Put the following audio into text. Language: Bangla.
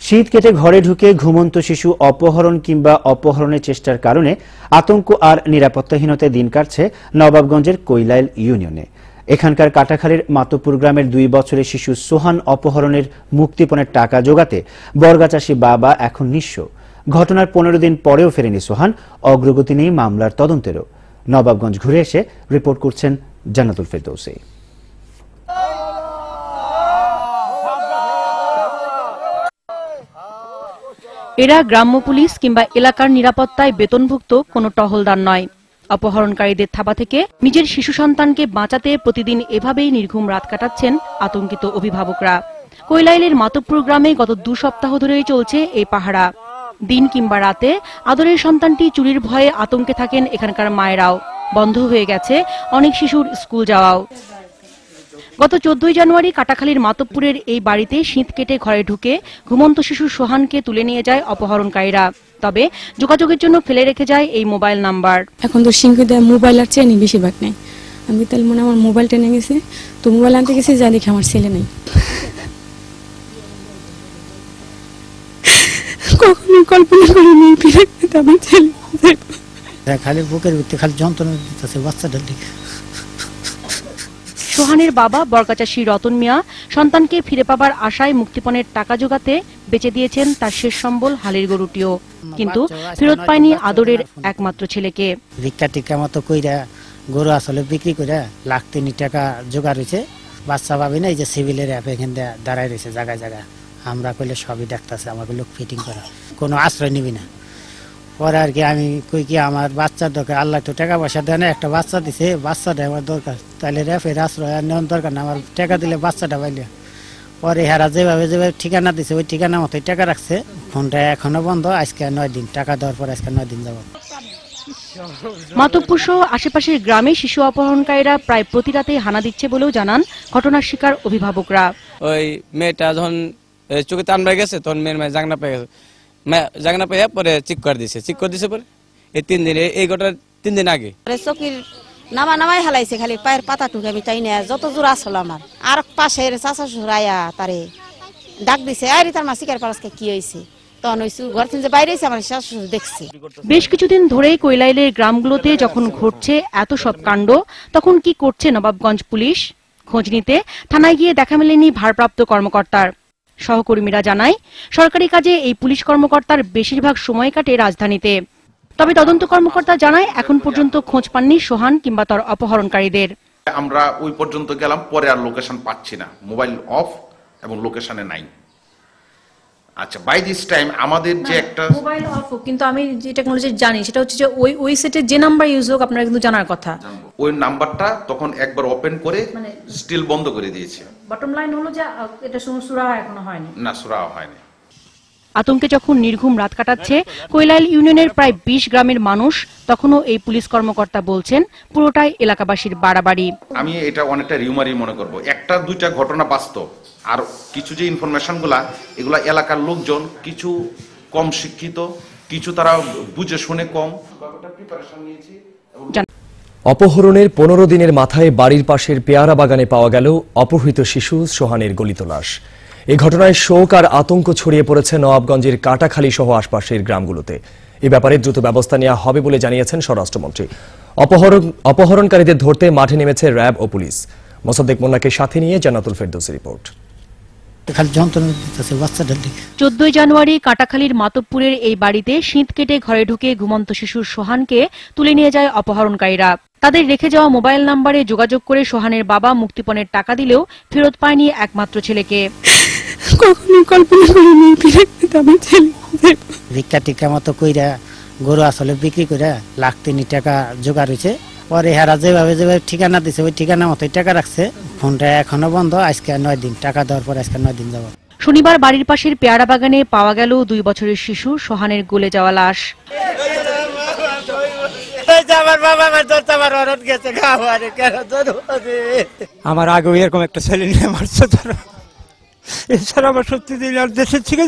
শীত কেটে ঘরে ঢুকে ঘুমন্ত শিশু অপহরণ কিংবা অপহরণের চেষ্টার কারণে আতঙ্ক আর নিরাপত্তাহীনতায় দিন কাটছে নবাবগঞ্জের কৈলাইল ইউনিয়নে। এখানকার কাটাখালীর মাতপুর গ্রামের 2 বছরের শিশু সোহান অপহরণের মুক্তিপণের টাকা জোগাতে বর্গাচাষী বাবা এখন নিঃস্ব। ঘটনার 15 দিন পরেও ফেরেনি সোহান, অগ্রগতি নেই মামলার তদন্তেরও। নবাবগঞ্জ ঘুরে এসে রিপোর্ট করছেন জান্নাতুল ফেরদৌসী। এরা গ্রাম্য পুলিশ কিংবা এলাকার নিরাপত্তায় বেতনভুক্ত কোনো টহলদার নয়। অপহরণকারীদের থাবা থেকে নিজের শিশু সন্তানকে বাঁচাতে প্রতিদিন এভাবেই নির্ঘুম রাত কাটাচ্ছেন আতঙ্কিত অভিভাবকরা। কৈলাইলের মাতপুর গ্রামে গত 2 সপ্তাহ ধরেই চলছে এই পাহারা। দিন কিংবা রাতে আদরের সন্তানটি চুরির ভয়ে আতঙ্কে থাকেন এখানকার মায়েরাও। বন্ধ হয়ে গেছে অনেক শিশুর স্কুল যাওয়াও। গত 14 জানুয়ারি কাটাখালীর মাতপুরের এই বাড়িতে শীত কেটে ঘরে ঢুকে ঘুমন্ত শিশু সোহানকে তুলে নিয়ে যায় অপহরণকারীরা। তবে যোগাযোগের জন্য ফেলে রেখে যায় এই মোবাইল নাম্বার। এখন তো সিংহদা মোবাইল আর চেনি বেশিরভাগ নেই। আমি তাহলে মনে আমার মোবাইল টেনে গেছে, তো মোবাইল আনতে গেছি, যা দেখি আমার ছেলে নেই। কখনো কল্পনা করিনি আমার ছেলে খালি বুকের ভিতরে খালি যন্ত্রণা দিতেছে বাচ্চাটার দিকে। সোহানের বাবা বর্গাচাষী রতন মিয়া সন্তানকে ফিরে পাবার আশায় মুক্তিপণের টাকা জোগাতে বেচে দিয়েছেন তার শেষ সম্বল হালের গরুটিও, কিন্তু ফেরত পায়নি আদরের একমাত্র ছেলেকে। ভিক্ষা টিকা মতো কইরা গরু আসলে বিক্রি করে লাখ 3 টাকা জোগাড় হয়েছে। বাচ্চা পাবি না, এই যে সিভিলের অ্যাপ এখান দাঁড়ায় রয়েছে জায়গায় জায়গায়। আমরা কইলে সবই দেখতেছে, আমাকে লোক ফিটিং করা, কোনো আশ্রয় নিবি না। পরে আর কি আমি কই কি আমার বাচ্চার দরকার, আল্লাহ তো টাকা পয়সা দেয় না, একটা বাচ্চা দিছে, বাচ্চাটা আমার দরকার, তাহলে রেফের আশ্রয় আর নেওয়ার দরকার না, আমার টাকা দিলে বাচ্চাটা পাইলে। পরে হেরা যেভাবে ঠিকানা দিছে ওই ঠিকানা মতোই টাকা রাখছে। ফোনটা এখনো বন্ধ, আজকে 9 দিন, টাকা দেওয়ার পর আজকে 9 দিন যাব। মাতব্বর সহ আশেপাশের গ্রামে শিশু অপহরণকারীরা প্রায় প্রতি রাতেই হানা দিচ্ছে বলেও জানান ঘটনার শিকার অভিভাবকরা। ওই মেয়েটা যখন চোখে টান পেয়ে গেছে তখন মেয়ের মায়ের জাগনা পেয়ে গেছে, জাগনা পেয়ে পরে চিক করে দিছে পরে এই 3 দিন, এই ঘটনা 3 দিন আগে চকির নামাই হালাইছে, খালি পায়ের পাতা টুকে আমি তাই না যত জোর আসলো আমার। আর পাশের চাচা শ্বশুরাইয়া তারে ডাক দিছে, আরে তার মা শিকার পারসকে কি হয়েছে, তখন ওই ঘর থেকে যে বাইরে আমার শাশুড়ি দেখছে। বেশ কিছুদিন ধরেই কৈলাইলের গ্রামগুলোতে যখন ঘটছে এত সব কাণ্ড, তখন কি করছে নবাবগঞ্জ পুলিশ? খোঁজ নিতে থানায় গিয়ে দেখা মেলেনি ভারপ্রাপ্ত কর্মকর্তার। সহকর্মীরা জানায় সরকারি কাজে এই পুলিশ কর্মকর্তার বেশিরভাগ সময় কাটে রাজধানীতে। তবে তদন্ত কর্মকর্তা জানায় এখন পর্যন্ত খোঁজ পাননি সোহান কিংবা তার অপহরণকারীদের। আমরা ওই পর্যন্ত গেলাম, পরে আর লোকেশন পাচ্ছি না, মোবাইল অফ এবং লোকেশনে নাই। আচ্ছা, বাই দিস টাইম আমাদের যে একটা মোবাইল অফ, কিন্তু আমি যে টেকনোলজি জানি সেটা হচ্ছে যে ওই সেটে যে নাম্বার ইউজ হোক আপনারা কিন্তু জানার কথা। ওই নাম্বারটা তখন একবার ওপেন করে স্টিল বন্ধ করে দিয়েছে। বটম লাইন হলো যে এটা সুরা এখনো হয়নি, না সুরা হয়নি। আতঙ্কে যখন নির্ঘুম রাত কাটাচ্ছে কৈলাইল ইউনিয়নের প্রায় 20 গ্রামের মানুষ, তখনও এই পুলিশ কর্মকর্তা বলছেন পুরোটাই এলাকাবাসীর বাড়াবাড়ি। আমি এটা অনেকটা রিউমারি মনে করব, 1-2টা ঘটনা বাস্তব, আর কিছু যে ইনফরমেশন গুলা এগুলা এলাকার লোকজন কিছু কম শিক্ষিত, কিছু তারা বুঝে শুনে কম। অপহরণের 15 দিনের মাথায় বাড়ির পাশের পেয়ারা বাগানে পাওয়া গেল অপহৃত শিশু সোহানের গলিত লাশ। এই ঘটনায় শোক আর আতঙ্ক ছড়িয়ে পড়েছে নবাবগঞ্জের কাটাখালী সহ আশপাশের গ্রামগুলোতে। এই ব্যাপারে দ্রুত ব্যবস্থা নেওয়া হবে বলে জানিয়েছেন স্বরাষ্ট্রমন্ত্রী। অপহরণকারীদের ধরতে মাঠে নেমেছে র্যাব ও পুলিশ। মোসাদ্দেক মোল্লাকে সাথে নিয়ে জান্নাতুল ফেরদৌসী রিপোর্ট। 14 জানুয়ারি কাটাখালীর মাতব্বরের এই বাড়িতে শীত কেটে ঘরে ঢুকে ঘুমন্ত শিশু সোহানকে তুলে নিয়ে যায় অপহরণকারীরা। তাদের রেখে যাওয়া মোবাইল নাম্বারে যোগাযোগ করে সোহানের বাবা মুক্তিপণের টাকা দিলেও ফেরত পায়নি একমাত্র ছেলেকে। কখনো কল্পনা করিনি আমার ছেলে। ভিক্ষা টিকা মতো কইরা গরু আসলে বিক্রি করে লাখ 3 টাকা জোগাড় হয়েছে। পরে হেরা যেভাবে ঠিকানা দিছে ওই ঠিকানা মতোই টাকা রাখছে। ফোনটা এখনো বন্ধ, আজকে 9 দিন, টাকা দেওয়ার পর আজকে 9 দিন যাব। শনিবার বাড়ির পাশের পেয়ারা বাগানে পাওয়া গেল 2 বছরের শিশু সোহানের গলে যাওয়া লাশ। আমার আগে এরকম একটা ছেলে নিয়ে আমার এছাড়া আমার সত্যি দেশের থেকে